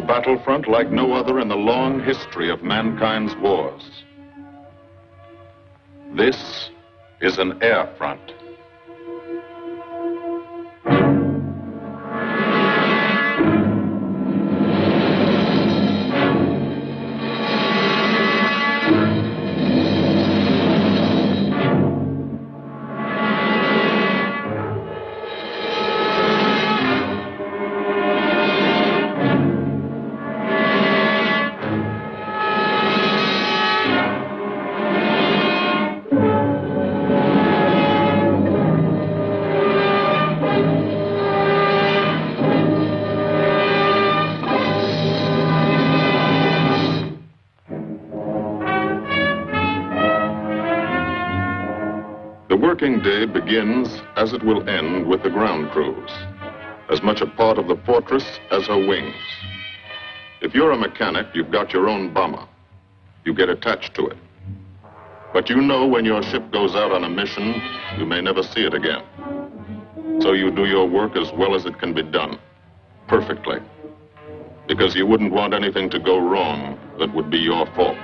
battlefront like no other in the long history of mankind's wars. This is an air front. The working day begins, as it will end, with the ground crews, as much a part of the fortress as her wings. If you're a mechanic, you've got your own bomber. You get attached to it. But you know when your ship goes out on a mission, you may never see it again. So you do your work as well as it can be done, perfectly, because you wouldn't want anything to go wrong that would be your fault.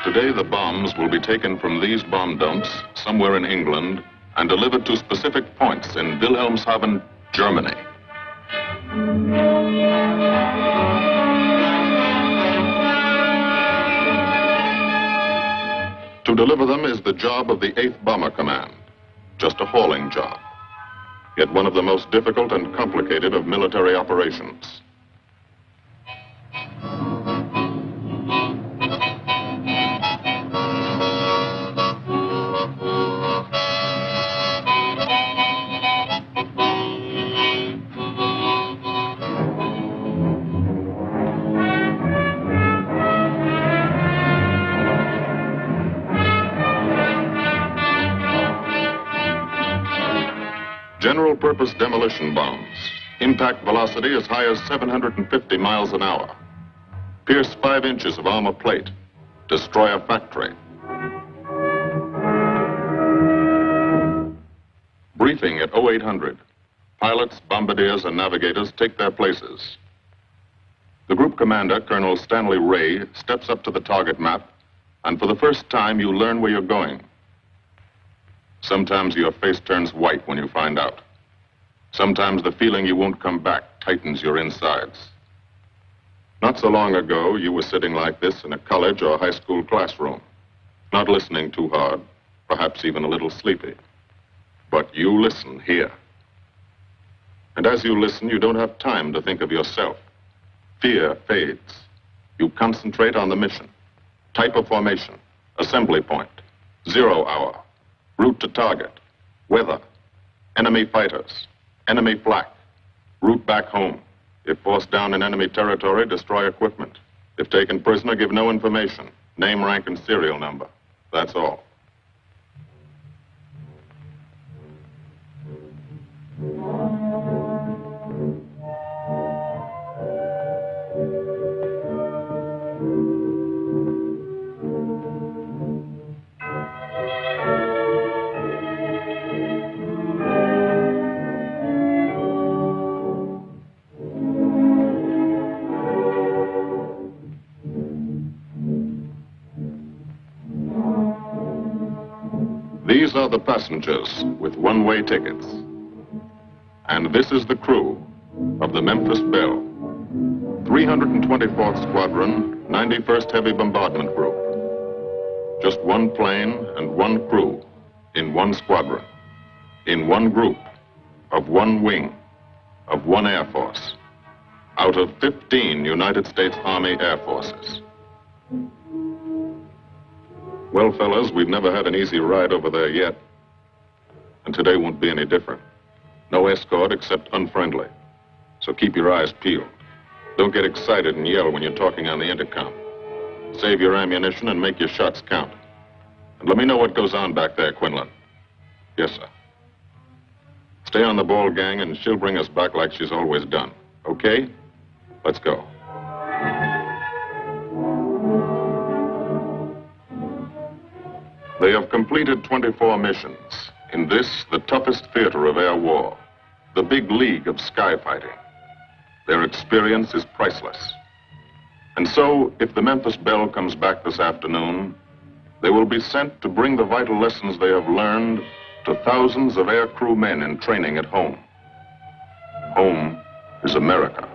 Today, the bombs will be taken from these bomb dumps somewhere in England and delivered to specific points in Wilhelmshaven, Germany. To deliver them is the job of the 8th Bomber Command, just a hauling job, yet one of the most difficult and complicated of military operations. General-purpose demolition bombs, impact velocity as high as 750 miles an hour, pierce 5 inches of armor plate, destroy a factory. Briefing at 0800. Pilots, bombardiers, and navigators take their places. The group commander, Colonel Stanley Ray, steps up to the target map, and for the first time, you learn where you're going. Sometimes your face turns white when you find out. Sometimes the feeling you won't come back tightens your insides. Not so long ago, you were sitting like this in a college or high school classroom, not listening too hard, perhaps even a little sleepy. But you listen here. And as you listen, you don't have time to think of yourself. Fear fades. You concentrate on the mission, type of formation, assembly point, 0 hour, route to target, weather, enemy fighters, enemy flak, route back home. If forced down in enemy territory, destroy equipment. If taken prisoner, give no information, name, rank, and serial number. That's all. These are the passengers with one-way tickets. And this is the crew of the Memphis Belle, 324th Squadron, 91st Heavy Bombardment Group. Just one plane and one crew in one squadron, in one group, of one wing, of one Air Force, out of 15 United States Army Air Forces. Well, fellas, we've never had an easy ride over there yet. And today won't be any different. No escort except unfriendly. So keep your eyes peeled. Don't get excited and yell when you're talking on the intercom. Save your ammunition and make your shots count. And let me know what goes on back there, Quinlan. Yes, sir. Stay on the ball, gang, and she'll bring us back like she's always done. Okay? Let's go. They have completed 24 missions. In this, the toughest theater of air war, the big league of sky fighting. Their experience is priceless. And so, if the Memphis Belle comes back this afternoon, they will be sent to bring the vital lessons they have learned to thousands of air crew men in training at home. Home is America.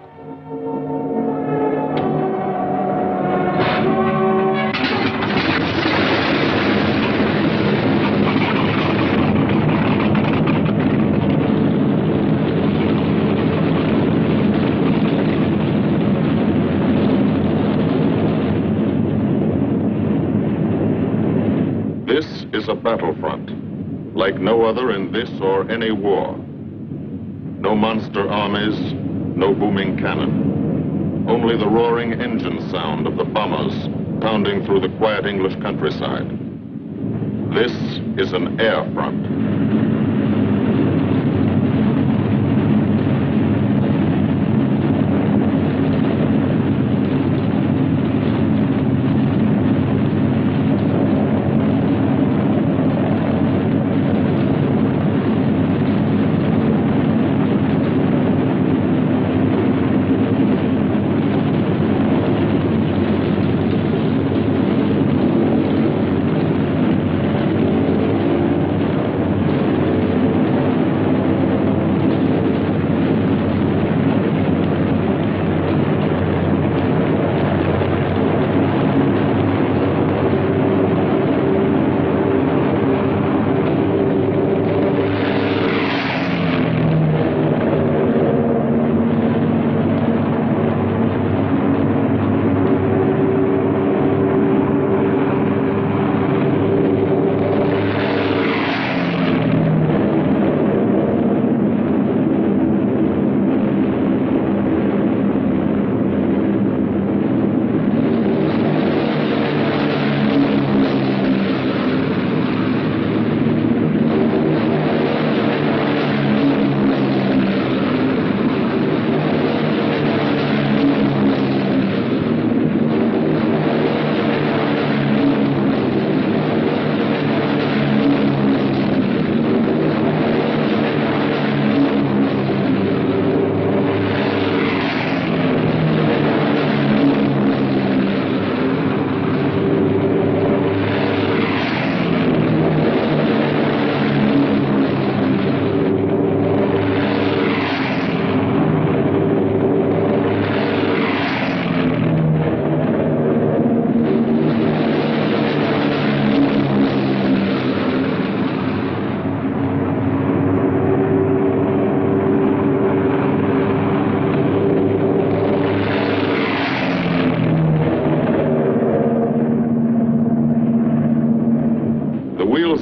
This is a battlefront, like no other in this or any war. No monster armies, no booming cannon. Only the roaring engine sound of the bombers pounding through the quiet English countryside. This is an air front.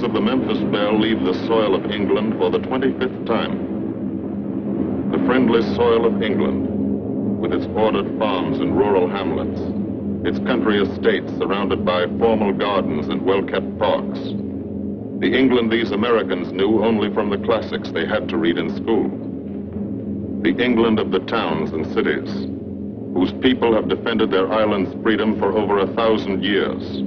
Of the Memphis Belle leave the soil of England for the 25th time. The friendly soil of England, with its ordered farms and rural hamlets, its country estates surrounded by formal gardens and well-kept parks. The England these Americans knew only from the classics they had to read in school. The England of the towns and cities, whose people have defended their island's freedom for over 1,000 years.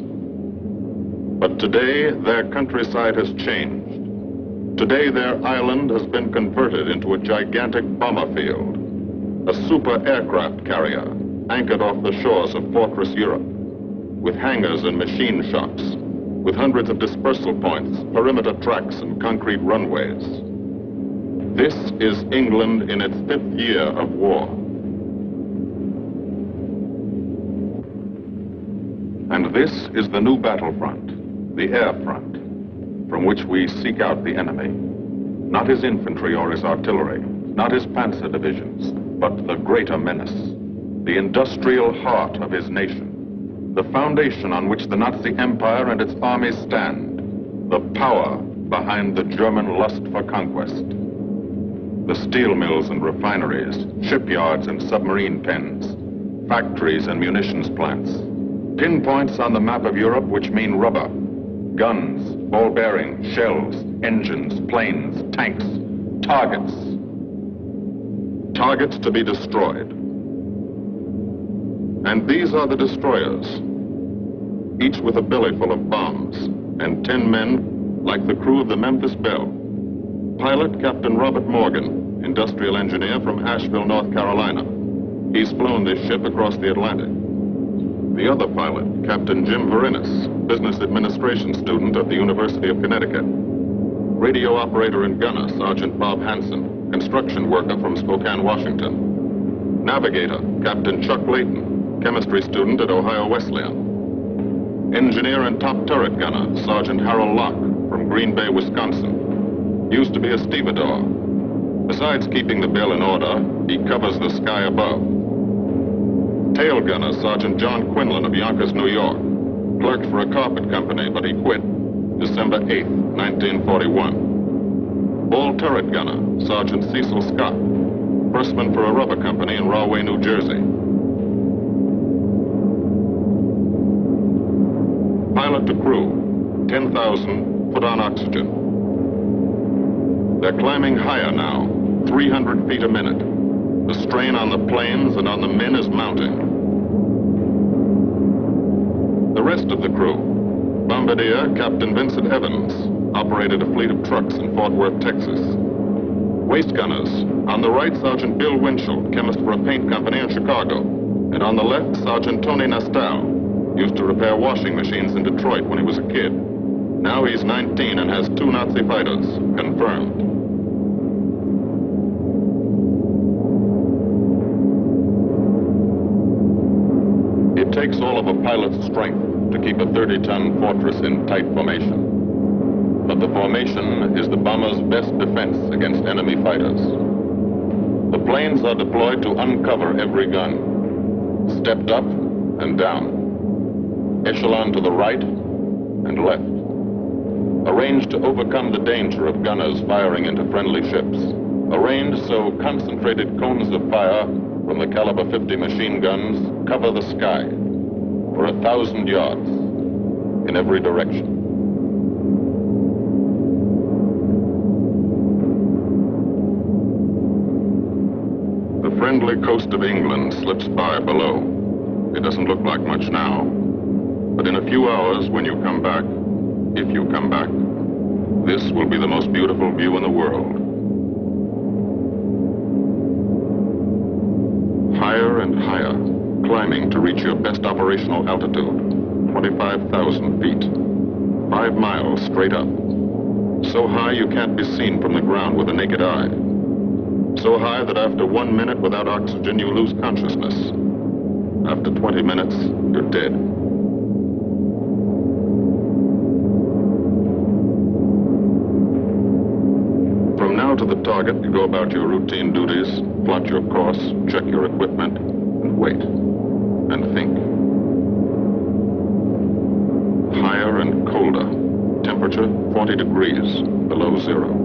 But today, their countryside has changed. Today, their island has been converted into a gigantic bomber field, a super aircraft carrier anchored off the shores of Fortress Europe, with hangars and machine shops, with hundreds of dispersal points, perimeter tracks, and concrete runways. This is England in its 5th year of war. And this is the new battlefront. The air front, from which we seek out the enemy. Not his infantry or his artillery, not his panzer divisions, but the greater menace, the industrial heart of his nation, the foundation on which the Nazi Empire and its armies stand, the power behind the German lust for conquest. The steel mills and refineries, shipyards and submarine pens, factories and munitions plants, pinpoints on the map of Europe which mean rubber, guns, ball bearings, shells, engines, planes, tanks, targets. Targets to be destroyed. And these are the destroyers, each with a belly full of bombs, and 10 men like the crew of the Memphis Belle. Pilot Captain Robert Morgan, industrial engineer from Asheville, North Carolina. He's flown this ship across the Atlantic. The other pilot, Captain Jim Verinis, business administration student at the University of Connecticut. Radio operator and gunner, Sergeant Bob Hansen, construction worker from Spokane, Washington. Navigator, Captain Chuck Layton, chemistry student at Ohio Wesleyan. Engineer and top turret gunner, Sergeant Harold Locke from Green Bay, Wisconsin. Used to be a stevedore. Besides keeping the Belle in order, he covers the sky above. Tail gunner, Sergeant John Quinlan of Yonkers, New York. Clerked for a carpet company, but he quit December 8th, 1941. Ball turret gunner, Sergeant Cecil Scott. Firstman for a rubber company in Rahway, New Jersey. Pilot to crew, 10,000, put on oxygen. They're climbing higher now, 300 feet a minute. The strain on the planes and on the men is mounting. The rest of the crew, Bombardier Captain Vincent Evans, operated a fleet of trucks in Fort Worth, Texas. Waist gunners, on the right, Sergeant Bill Winchell, chemist for a paint company in Chicago. And on the left, Sergeant Tony Nastal, used to repair washing machines in Detroit when he was a kid. Now he's 19 and has 2 Nazi fighters, confirmed. It takes all of a pilot's strength to keep a 30-ton fortress in tight formation. But the formation is the bomber's best defense against enemy fighters. The planes are deployed to uncover every gun, stepped up and down, echelon to the right and left, arranged to overcome the danger of gunners firing into friendly ships, arranged so concentrated cones of fire from the caliber 50 machine guns cover the sky for 1,000 yards in every direction. The friendly coast of England slips by below. It doesn't look like much now, but in a few hours when you come back, if you come back, this will be the most beautiful view in the world. Higher and higher, climbing to reach your best operational altitude, 25,000 feet, 5 miles straight up. So high you can't be seen from the ground with the naked eye. So high that after 1 minute without oxygen, you lose consciousness. After 20 minutes, you're dead. From now to the target, you go about your routine duties, plot your course, check your equipment, and wait, and think. Higher and colder. Temperature, 40 degrees, below zero.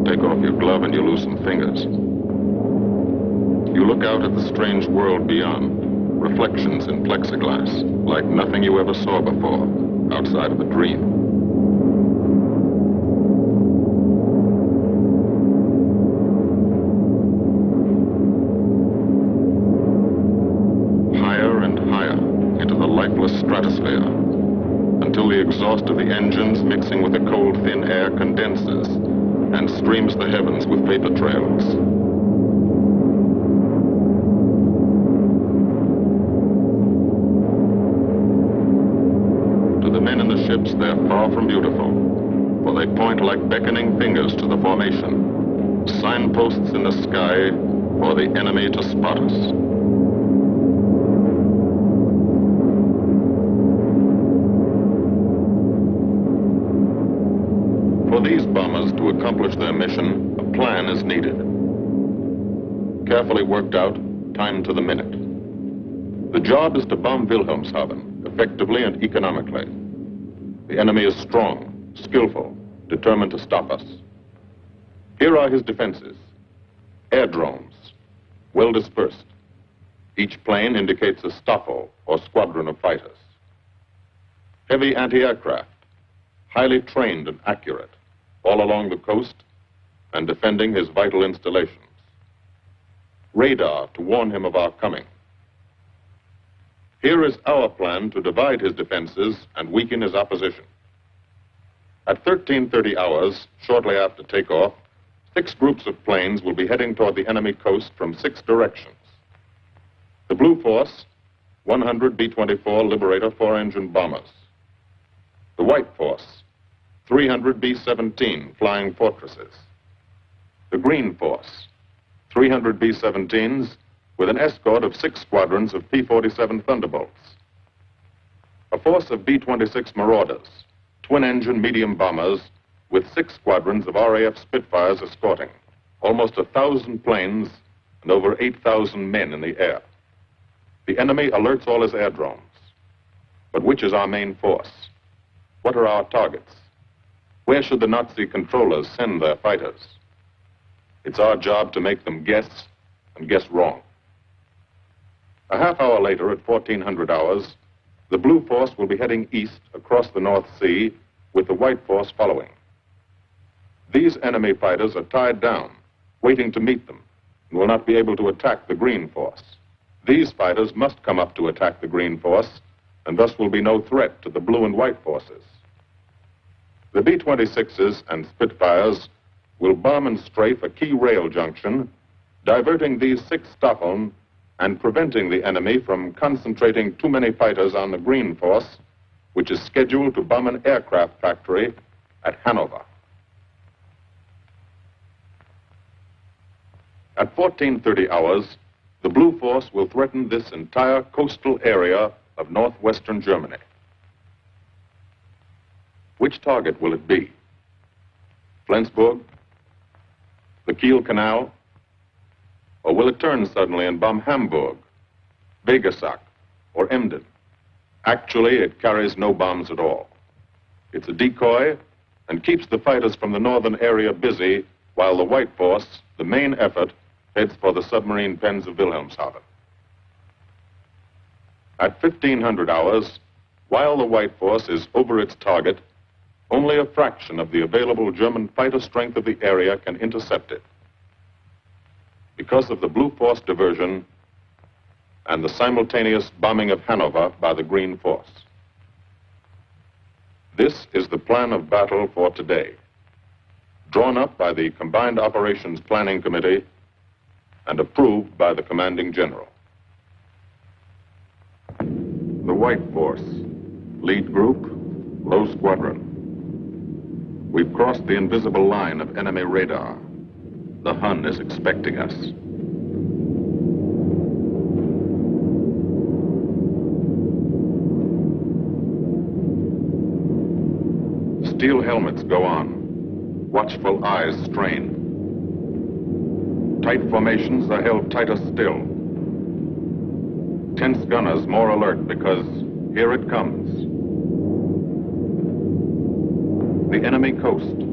Take off your glove and you lose some fingers. You look out at the strange world beyond. Reflections in plexiglass, like nothing you ever saw before, outside of a dream. Higher and higher into the lifeless stratosphere, until the exhaust of the engines mixing with the cold, thin air condenses and streams the heavens with vapor trails. To the men in the ships, they're far from beautiful, for they point like beckoning fingers to the formation, signposts in the sky for the enemy to spot us. For these bombers to accomplish their mission, a plan is needed. Carefully worked out, timed to the minute. The job is to bomb Wilhelmshaven effectively and economically. The enemy is strong, skillful, determined to stop us. Here are his defenses. Airdromes, well dispersed. Each plane indicates a staffel or squadron of fighters. Heavy anti-aircraft, highly trained and accurate, all along the coast and defending his vital installations. Radar to warn him of our coming. Here is our plan to divide his defenses and weaken his opposition. At 13:30 hours, shortly after takeoff, 6 groups of planes will be heading toward the enemy coast from 6 directions. The Blue Force, 100 B-24 Liberator 4-engine bombers. The White Force, 300 B-17 Flying Fortresses. The Green Force, 300 B-17s with an escort of 6 squadrons of P-47 Thunderbolts. A force of B-26 Marauders, twin-engine medium bombers with 6 squadrons of RAF Spitfires escorting. Almost 1,000 planes and over 8,000 men in the air. The enemy alerts all his aerodromes. But which is our main force? What are our targets? Where should the Nazi controllers send their fighters? It's our job to make them guess and guess wrong. A half hour later, at 1400 hours, the Blue Force will be heading east across the North Sea with the White Force following. These enemy fighters are tied down, waiting to meet them, and will not be able to attack the Green Force. These fighters must come up to attack the Green Force, and thus will be no threat to the Blue and White Forces. The B-26s and Spitfires will bomb and strafe a key rail junction, diverting these 6 Staffeln and preventing the enemy from concentrating too many fighters on the Green Force, which is scheduled to bomb an aircraft factory at Hanover. At 14:30 hours, the Blue Force will threaten this entire coastal area of northwestern Germany. Which target will it be? Flensburg? The Kiel Canal? Or will it turn suddenly and bomb Hamburg, Vegasack, or Emden? Actually, it carries no bombs at all. It's a decoy and keeps the fighters from the northern area busy while the White Force, the main effort, heads for the submarine pens of Wilhelmshaven. At 1500 hours, while the White Force is over its target, only a fraction of the available German fighter strength of the area can intercept it. Because of the Blue Force diversion and the simultaneous bombing of Hanover by the Green Force. This is the plan of battle for today, drawn up by the Combined Operations Planning Committee and approved by the Commanding General. The White Force, lead group, low squadron. We've crossed the invisible line of enemy radar. The Hun is expecting us. Steel helmets go on. Watchful eyes strain. Tight formations are held tighter still. Tense gunners more alert because here it comes. The enemy coast.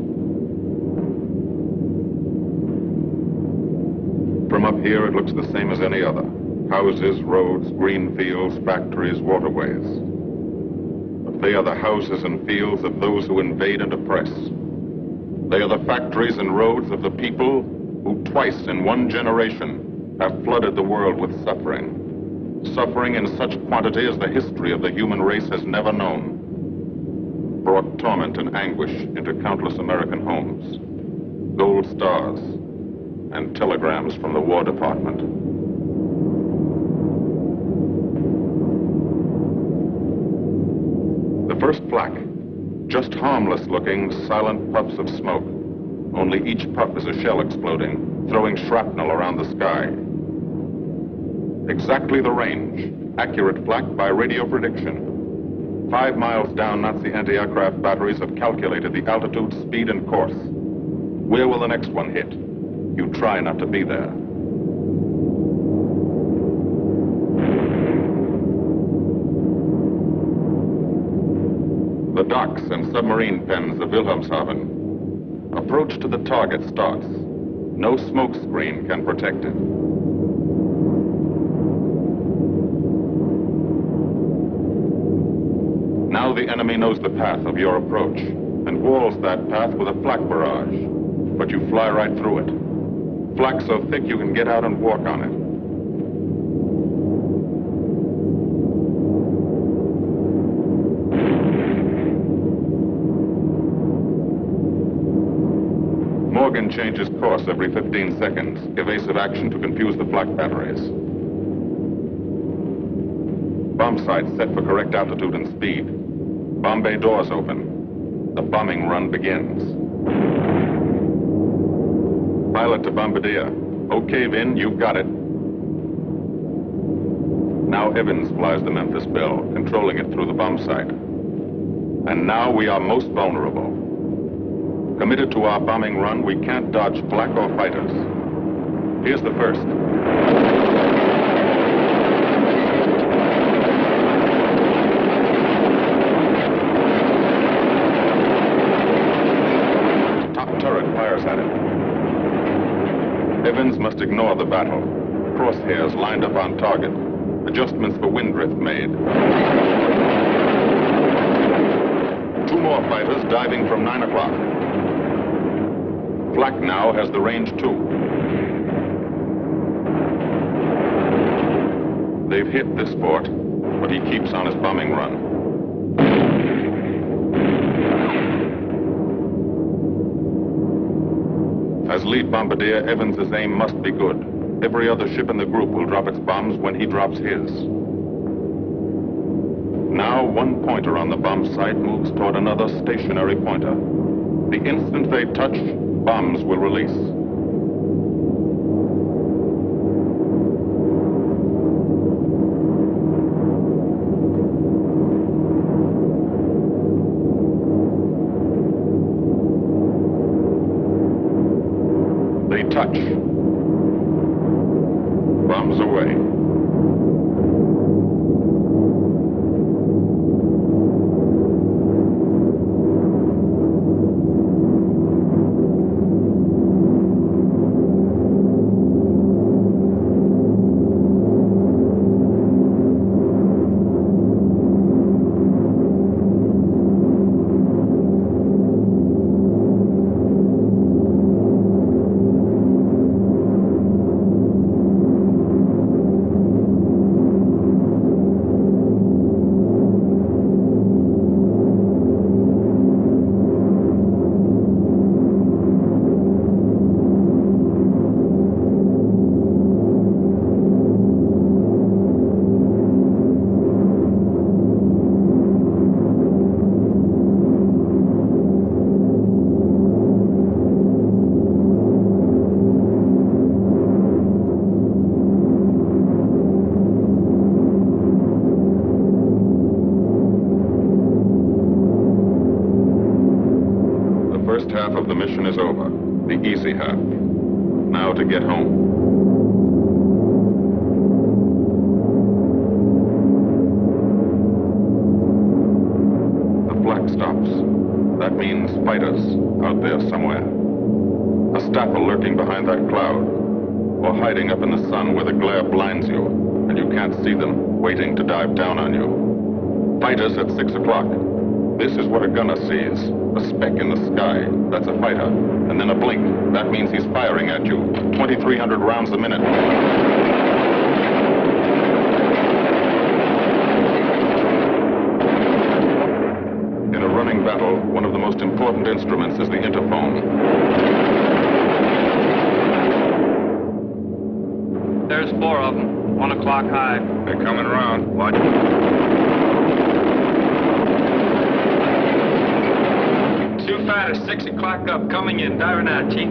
From up here, it looks the same as any other. Houses, roads, green fields, factories, waterways. But they are the houses and fields of those who invade and oppress. They are the factories and roads of the people who twice in one generation have flooded the world with suffering. Suffering in such quantity as the history of the human race has never known. Brought torment and anguish into countless American homes. Gold stars and telegrams from the War Department. The first flak, just harmless looking, silent puffs of smoke. Only each puff is a shell exploding, throwing shrapnel around the sky. Exactly the range, accurate flak by radio prediction. 5 miles down, Nazi anti-aircraft batteries have calculated the altitude, speed, and course. Where will the next one hit? You try not to be there. The docks and submarine pens of Wilhelmshaven. Approach to the target starts. No smoke screen can protect it. Now the enemy knows the path of your approach and walls that path with a flak barrage. But you fly right through it. Flak so thick you can get out and walk on Morgan changes course every 15 seconds. Evasive action to confuse the flak batteries. Bomb sight set for correct altitude and speed. Bomb bay doors open. The bombing run begins. Pilot to Bombardier. Okay, Vin, you've got it. Now Evans flies the Memphis Belle, controlling it through the bomb sight. And now we are most vulnerable. Committed to our bombing run, we can't dodge flak or fighters. Here's the first. Top turret fires at it. Evans must ignore the battle. Crosshairs lined up on target. Adjustments for wind drift made. 2 more fighters diving from 9 o'clock. Flak now has the range too. They've hit this fort, but he keeps on his bombing run. As lead bombardier, Evans's aim must be good. Every other ship in the group will drop its bombs when he drops his. Now, one pointer on the bomb sight moves toward another stationary pointer. The instant they touch, bombs will release. They touch. Bombs away. First half of the mission is over, the easy half. Now to get home. The flak stops. That means fighters out there somewhere. A staffer lurking behind that cloud, or hiding up in the sun where the glare blinds you, and you can't see them, waiting to dive down on you. Fighters at 6 o'clock. This is what a gunner sees. A speck in the sky, that's a fighter. And then a blink, that means he's firing at you. 2,300 rounds a minute. In a running battle, one of the most important instruments is the interphone. There's 4 of them, 1 o'clock high. They're coming around. Watch. Fighters 6 o'clock up, coming in, diving out, Chief.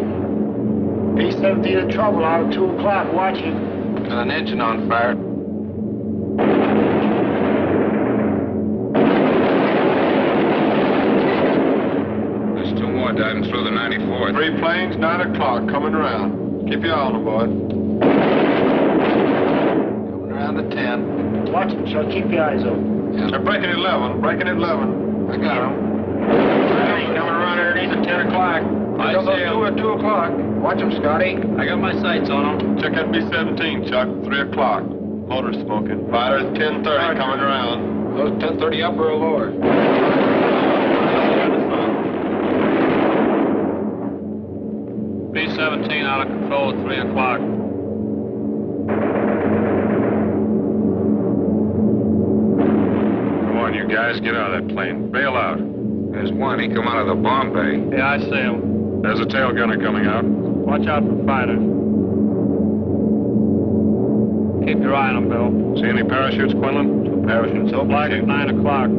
B-17 in trouble out at 2 o'clock, watching. Got an engine on fire. There's 2 more diving through the 94th. 3 planes, 9 o'clock, coming around. Keep your eye on them, boy. Coming around to 10. Watch them, Chuck. Keep your eyes open. Yeah. They're breaking at 11, breaking at 11. I got them. Coming around underneath at 10 o'clock. I see them. 2 at 2 o'clock. Watch them, Scotty. I got my sights on them. Check that B-17, Chuck. 3 o'clock. Motor smoking. Fighters 10:30 coming around. Those 10:30 upper or lower? B-17 out of control at 3 o'clock. Come on, you guys, get out of that plane. Bail out. There's one. He come out of the bomb bay. Yeah, I see him. There's a tail gunner coming out. Watch out for fighters. Keep your eye on them, Bill. See any parachutes, Quinlan? 2 parachutes. So black at 9 o'clock.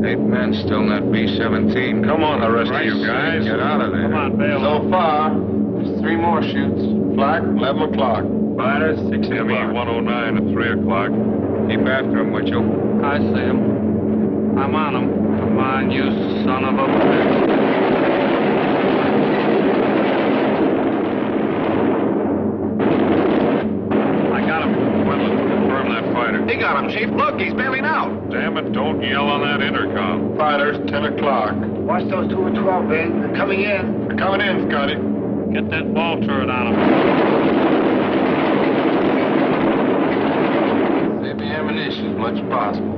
8 men still in that B-17. Come on, the rest of you guys. Get out of there. Come on, Bill. So far, there's 3 more shoots. Flak, 11 o'clock. Fighters, 6 o'clock. ME-109 at 3 o'clock. Keep after him, Mitchell. I see him. I'm on him. Come on, you son of a bitch. I got him. Quinlan, confirm that fighter. He got him, Chief. Look, he's bailing out. Damn it, don't yell on that intercom. Fighters, 10 o'clock. Watch those 2 and 12, Ben. They're coming in. They're coming in, Scotty. Get that ball turret on him. Save the ammunition as much as possible.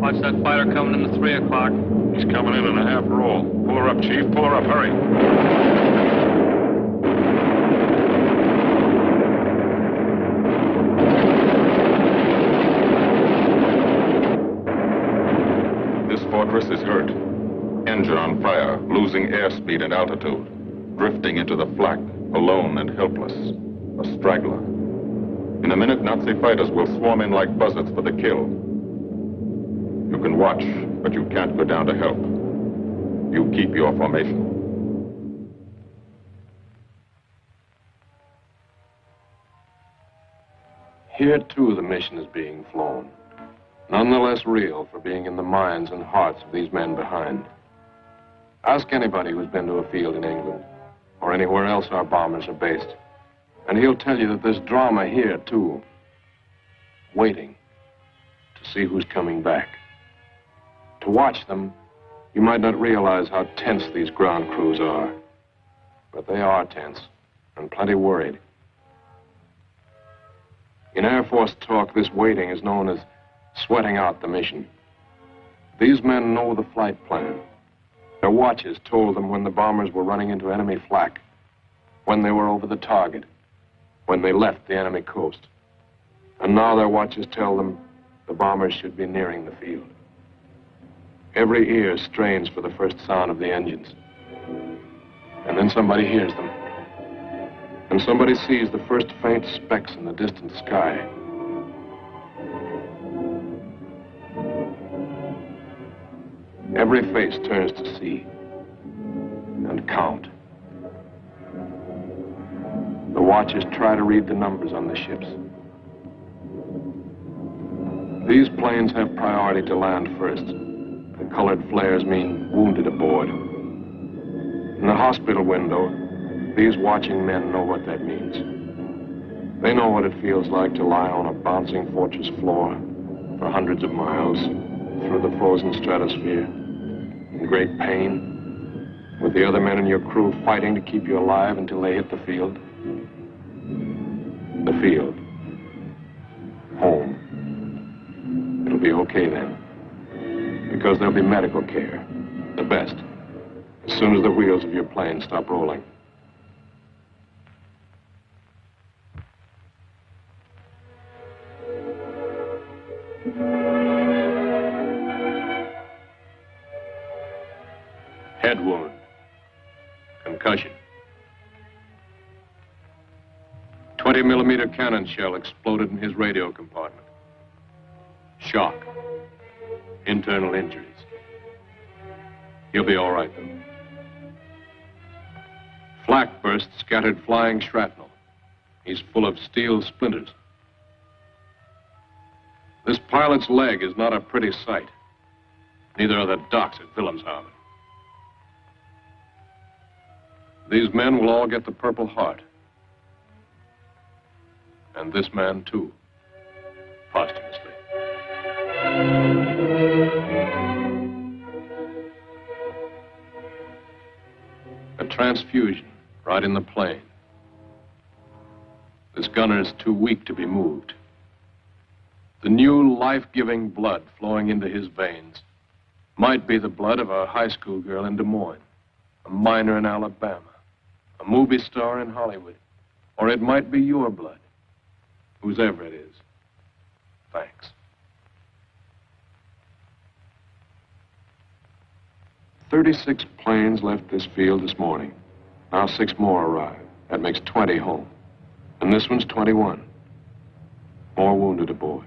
Watch that fighter coming in at 3 o'clock. He's coming in a half roll. Pull her up, Chief. Pull her up. Hurry. This fortress is hurt. Engine on fire, losing airspeed and altitude. Drifting into the flak, alone and helpless. A straggler. In a minute, Nazi fighters will swarm in like buzzards for the kill. You can watch, but you can't go down to help. You keep your formation. Here, too, the mission is being flown. None the less real for being in the minds and hearts of these men behind. Ask anybody who's been to a field in England or anywhere else our bombers are based, and he'll tell you that there's drama here, too. Waiting to see who's coming back. To watch them, you might not realize how tense these ground crews are. But they are tense, and plenty worried. In Air Force talk, this waiting is known as sweating out the mission. These men know the flight plan. Their watches told them when the bombers were running into enemy flak, when they were over the target, when they left the enemy coast. And now their watches tell them the bombers should be nearing the field. Every ear strains for the first sound of the engines. And then somebody hears them. And somebody sees the first faint specks in the distant sky. Every face turns to see and count. The watchers try to read the numbers on the ships. These planes have priority to land first. The colored flares mean wounded aboard. In the hospital window, these watching men know what that means. They know what it feels like to lie on a bouncing fortress floor for hundreds of miles through the frozen stratosphere in great pain, with the other men in your crew fighting to keep you alive until they hit the field. The field. Home. It'll be okay then. Because there'll be medical care. The best. As soon as the wheels of your plane stop rolling. Head wound. Concussion. 20-millimeter cannon shell exploded in his radio compartment. Shock. Internal injuries. He'll be all right, though. Flak burst scattered flying shrapnel. He's full of steel splinters. This pilot's leg is not a pretty sight. Neither are the docks at Wilhelmshaven. These men will all get the Purple Heart. And this man, too, posthumously. A transfusion right in the plane. This gunner's too weak to be moved. The new life-giving blood flowing into his veins might be the blood of a high school girl in Des Moines, a miner in Alabama, a movie star in Hollywood, or it might be your blood. Whoever it is. Thanks. 36 planes left this field this morning. Now 6 more arrive. That makes 20 home. And this one's 21. More wounded aboard.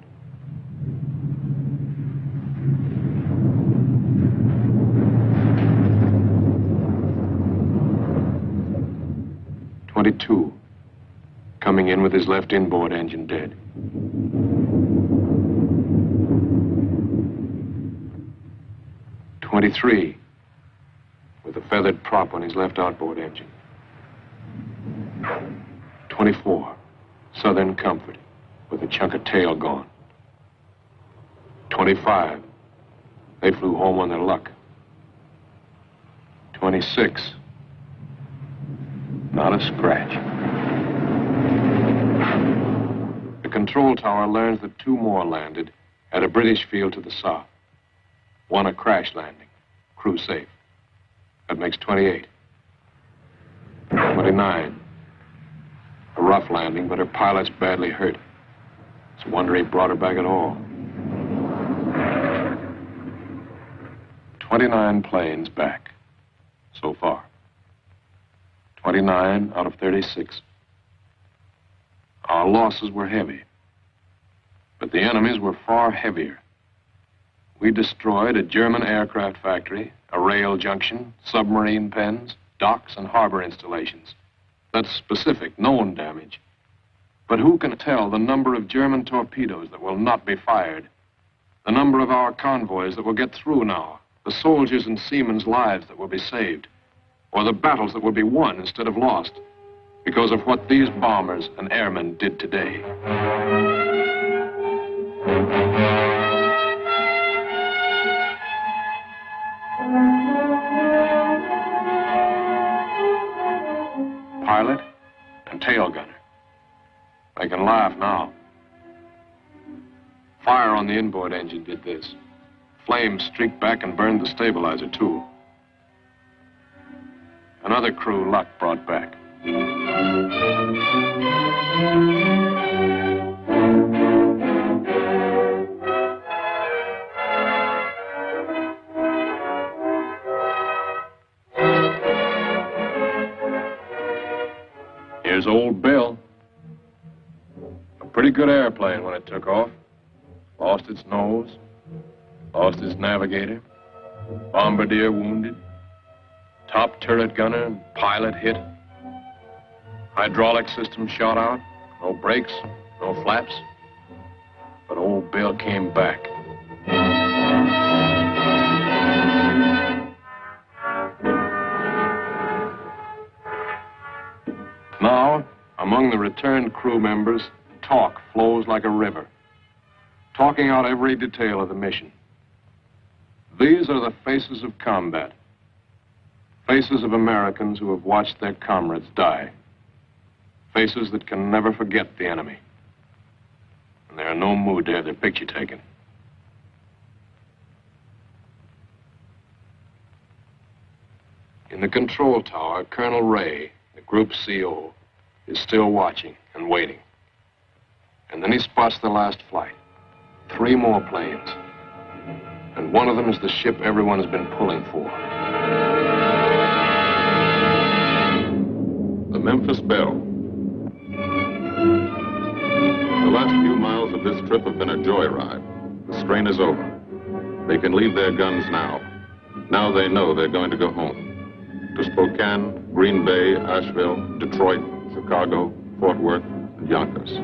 "22, coming in with his left inboard engine dead. "23, with a feathered prop on his left outboard engine. 24, Southern Comfort, with a chunk of tail gone. 25, they flew home on their luck. 26, not a scratch." The control tower learns that 2 more landed at a British field to the south. 1 a crash landing, crew safe. That makes 28. 29, a rough landing, but her pilot's badly hurt. It's a wonder he brought her back at all. 29 planes back, so far. 29 out of 36. Our losses were heavy, but the enemy's were far heavier. We destroyed a German aircraft factory, a rail junction, submarine pens, docks, and harbor installations. That's specific, known damage. But who can tell the number of German torpedoes that will not be fired, the number of our convoys that will get through now, the soldiers' and seamen's lives that will be saved, or the battles that will be won instead of lost because of what these bombers and airmen did today. Pilot and tail gunner. They can laugh now. Fire on the inboard engine did this. Flames streaked back and burned the stabilizer, too. Another crew luck brought back. Here's old Bill. A pretty good airplane when it took off. Lost its nose, lost its navigator, bombardier wounded, top turret gunner and pilot hit, hydraulic system shot out, no brakes, no flaps. But old Bill came back. Now, among the returned crew members, talk flows like a river, talking out every detail of the mission. These are the faces of combat, faces of Americans who have watched their comrades die, faces that can never forget the enemy. And they're in no mood to have their picture taken. In the control tower, Colonel Ray, the group CO, is still watching and waiting. And then he spots the last flight. 3 more planes. And one of them is the ship everyone's been pulling for. The Memphis Belle. The last few miles of this trip have been a joyride. The strain is over. They can leave their guns now. Now they know they're going to go home. To Spokane, Green Bay, Asheville, Detroit, Chicago, Fort Worth, and Yonkers.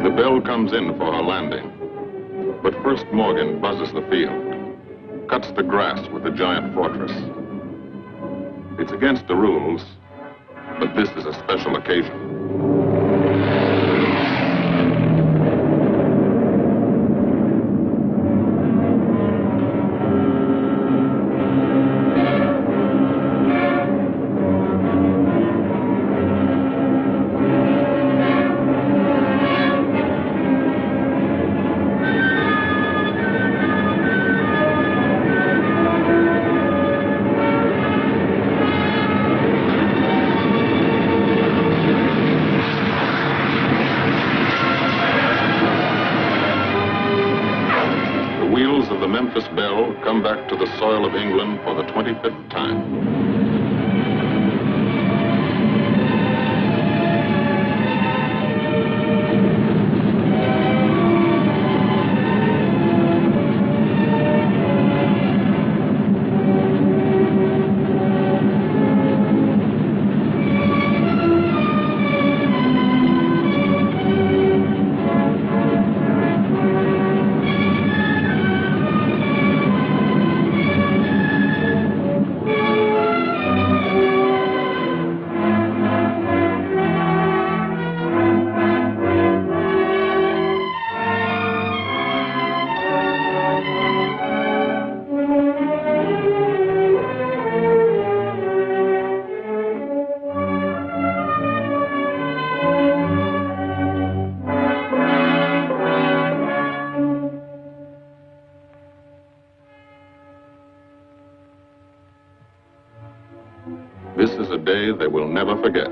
The Belle comes in for her landing. But first Morgan buzzes the field, cuts the grass with the giant fortress. It's against the rules, but this is a special occasion. sails of the Memphis Belle come back to the soil of England for the 25th time. This is a day they will never forget.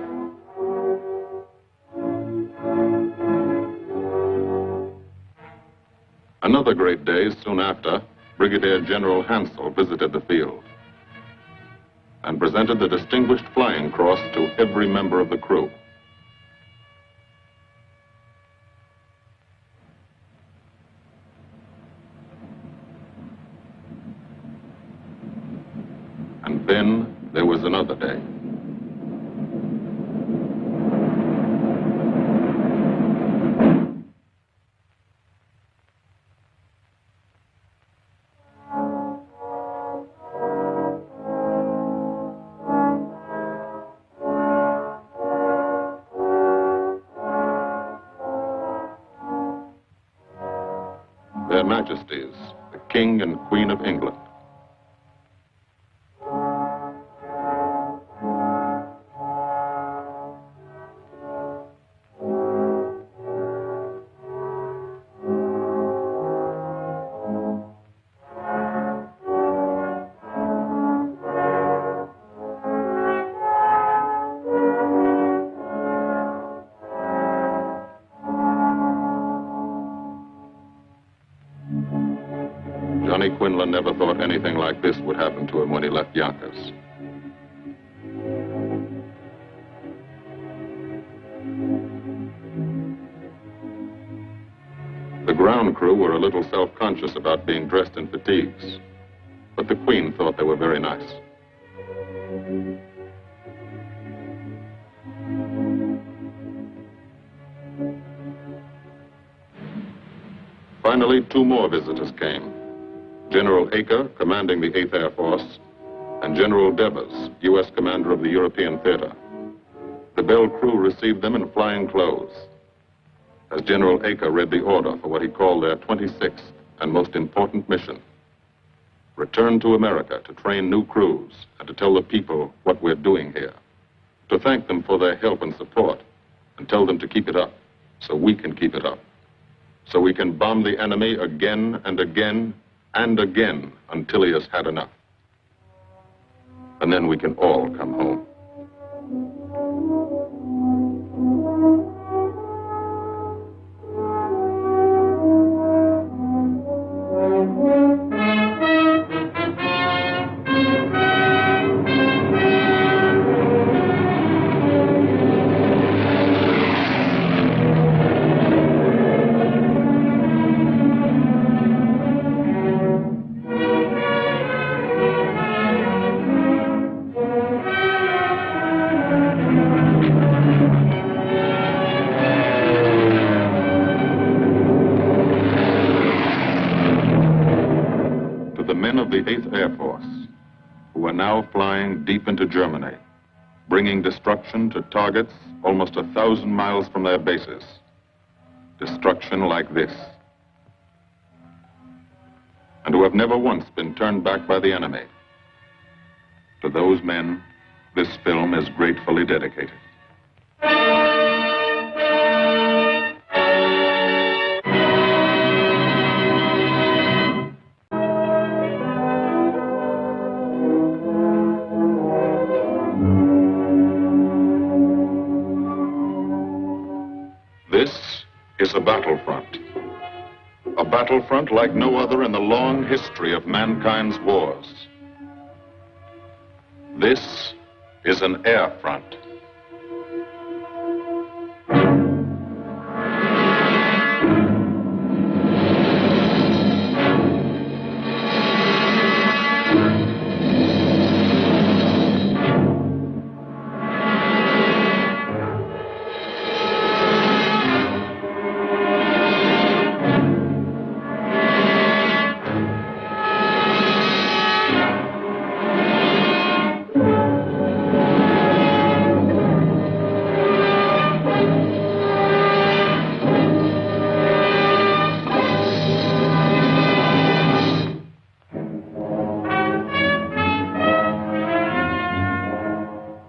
Another great day soon after, Brigadier General Hansel visited the field and presented the Distinguished Flying Cross to every member of the crew. And then there was another day. Their Majesties, the King and Queen of England. Johnny Quinlan never thought anything like this would happen to him when he left Yonkers. The ground crew were a little self-conscious about being dressed in fatigues, but the Queen thought they were very nice. Finally, two more visitors came. General Acre, commanding the 8th Air Force, and General Devers, U.S. commander of the European Theater. The Belle crew received them in flying clothes, as General Acre read the order for what he called their 26th and most important mission. Return to America to train new crews and to tell the people what we're doing here. To thank them for their help and support and tell them to keep it up so we can keep it up. So we can bomb the enemy again and again and again until he has had enough. And then we can all come home. Of the 8th Air Force, who are now flying deep into Germany, bringing destruction to targets almost 1,000 miles from their bases. Destruction like this. And who have never once been turned back by the enemy. To those men, this film is gratefully dedicated. This is a battlefront. A battlefront like no other in the long history of mankind's wars. This is an air front.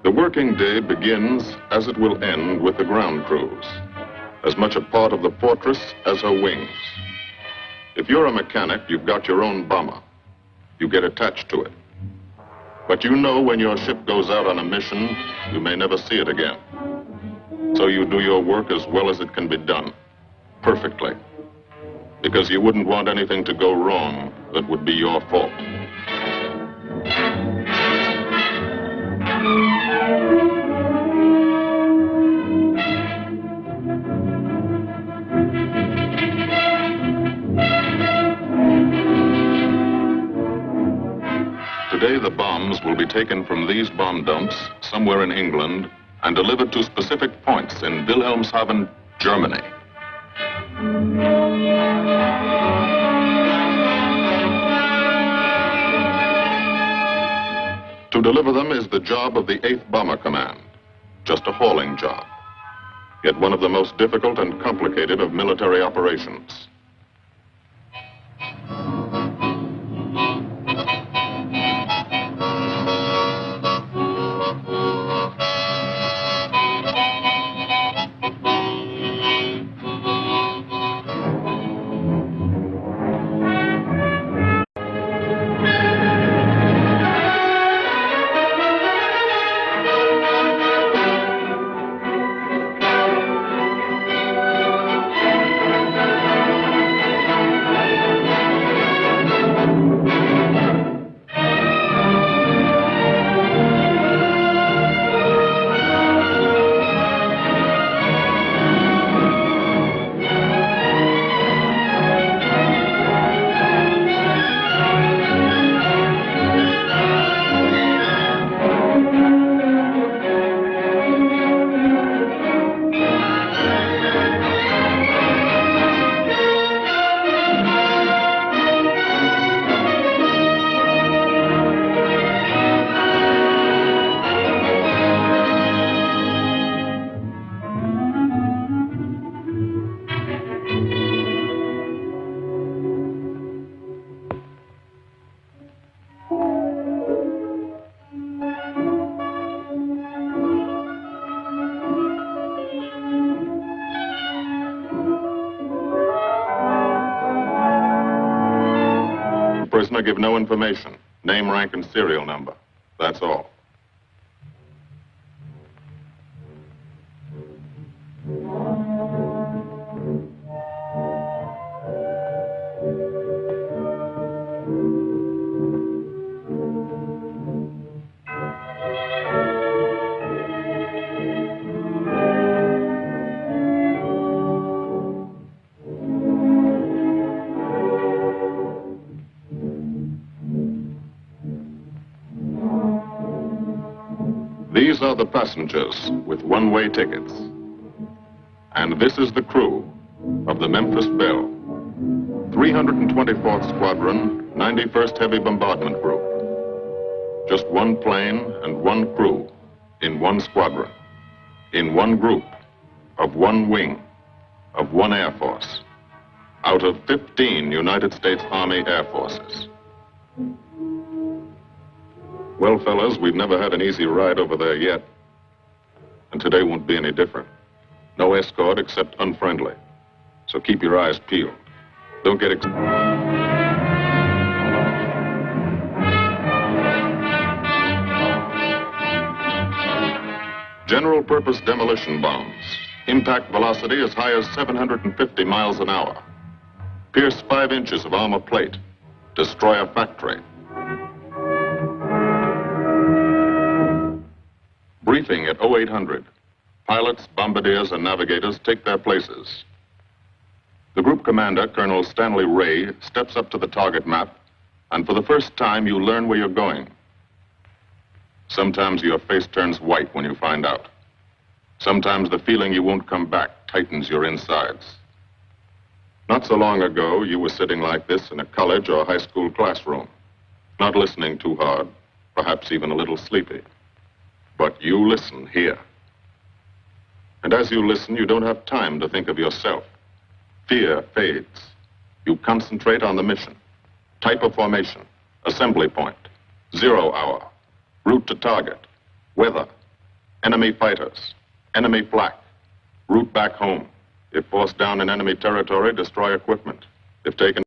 The working day begins, as it will end, with the ground crews, as much a part of the fortress as her wings. If you're a mechanic, you've got your own bomber. You get attached to it. But you know when your ship goes out on a mission, you may never see it again. So you do your work as well as it can be done, perfectly. Because you wouldn't want anything to go wrong that would be your fault. Today, the bombs will be taken from these bomb dumps somewhere in England and delivered to specific points in Wilhelmshaven, Germany. To deliver them is the job of the 8th Bomber Command, just a hauling job, yet one of the most difficult and complicated of military operations. Prisoner give no information. Name, rank, and serial number. That's all. These are the passengers with one-way tickets. And this is the crew of the Memphis Belle, 324th Squadron, 91st Heavy Bombardment Group. Just one plane and one crew in one squadron, in one group, of one wing, of one Air Force, out of 15 United States Army Air Forces. Well, fellas, we've never had an easy ride over there yet. And today won't be any different. No escort except unfriendly. So keep your eyes peeled. Don't get General purpose demolition bombs. Impact velocity as high as 750 miles an hour. Pierce 5 inches of armor plate. Destroy a factory. Briefing at 0800. Pilots, bombardiers, and navigators take their places. The group commander, Colonel Stanley Ray, steps up to the target map, and for the first time, you learn where you're going. Sometimes your face turns white when you find out. Sometimes the feeling you won't come back tightens your insides. Not so long ago, you were sitting like this in a college or high school classroom, not listening too hard, perhaps even a little sleepy. But you listen here. And as you listen, you don't have time to think of yourself. Fear fades. You concentrate on the mission. Type of formation, assembly point, 0 hour, route to target, weather, enemy fighters, enemy flak, route back home. If forced down in enemy territory, destroy equipment. If taken